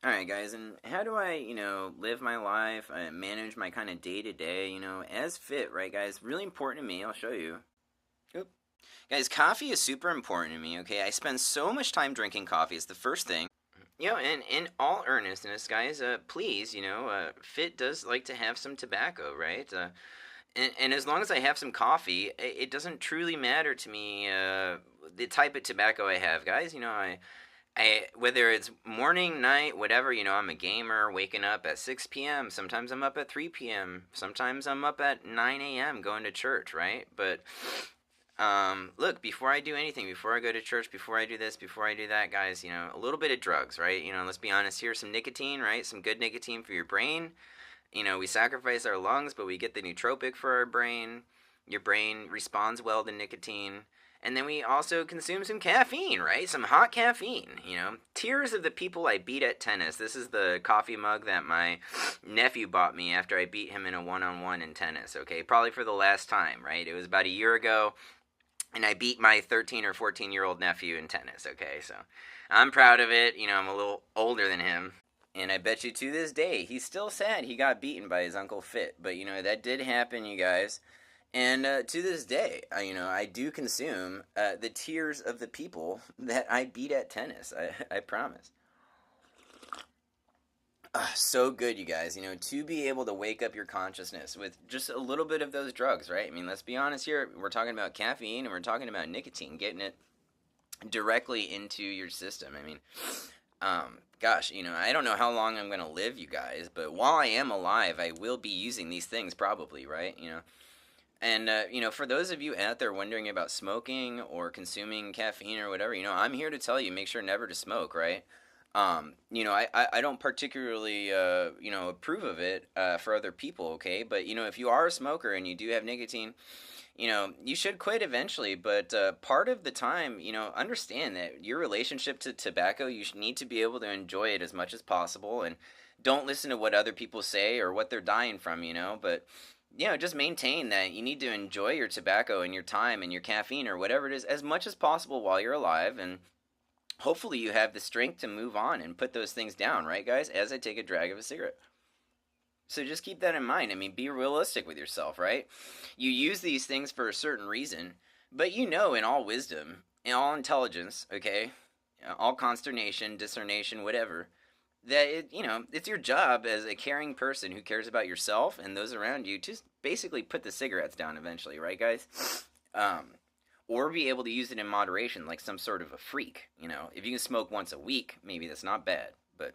Alright, guys, and how do I, live my life, manage my kind of day to day, as fit, right, guys? Really important to me. I'll show you. Oop. Guys, coffee is super important to me, okay? I spend so much time drinking coffee. It's the first thing. And in all earnestness, guys, please, Fit does like to have some tobacco, right? And as long as I have some coffee, it doesn't truly matter to me the type of tobacco I have, guys. Whether it's morning, night, whatever, I'm a gamer, waking up at 6 p.m. Sometimes I'm up at 3 p.m. Sometimes I'm up at 9 a.m. going to church, right? But look, before I do anything, before I go to church, before I do this, before I do that, guys, a little bit of drugs, right? Let's be honest here, some nicotine, right? Some good nicotine for your brain. We sacrifice our lungs, but we get the nootropic for our brain. Your brain responds well to nicotine. And then we also consume some caffeine, right? Some hot caffeine, Tears of the people I beat at tennis. This is the coffee mug that my nephew bought me after I beat him in a one-on-one in tennis, okay? Probably for the last time, right? It was about a year ago, and I beat my 13 or 14-year-old nephew in tennis, okay? So I'm proud of it. I'm a little older than him. And I bet you to this day, he's still sad he got beaten by his Uncle Fit. But, that did happen, you guys. And to this day, I do consume the tears of the people that I beat at tennis. I promise. So good, you guys. To be able to wake up your consciousness with just a little bit of those drugs, right? I mean, let's be honest here. We're talking about caffeine and we're talking about nicotine, getting it directly into your system. I mean, gosh, I don't know how long I'm going to live, you guys, but while I am alive, I will be using these things probably, right? And, for those of you out there wondering about smoking or consuming caffeine or whatever, I'm here to tell you, make sure never to smoke, right? I don't particularly, approve of it for other people, okay? But, if you are a smoker and you do have nicotine, you should quit eventually, but part of the time, understand that your relationship to tobacco, you need to be able to enjoy it as much as possible, and don't listen to what other people say or what they're dying from, but just maintain that you need to enjoy your tobacco and your time and your caffeine or whatever it is as much as possible while you're alive, and hopefully you have the strength to move on and put those things down, right, guys, as I take a drag of a cigarette. So just keep that in mind. I mean, be realistic with yourself, right? You use these things for a certain reason, but in all wisdom, in all intelligence, okay, all consternation, discernation, whatever, that it's your job as a caring person who cares about yourself and those around you to basically put the cigarettes down eventually, right, guys? Or be able to use it in moderation, like some sort of a freak. If you can smoke once a week, maybe that's not bad. But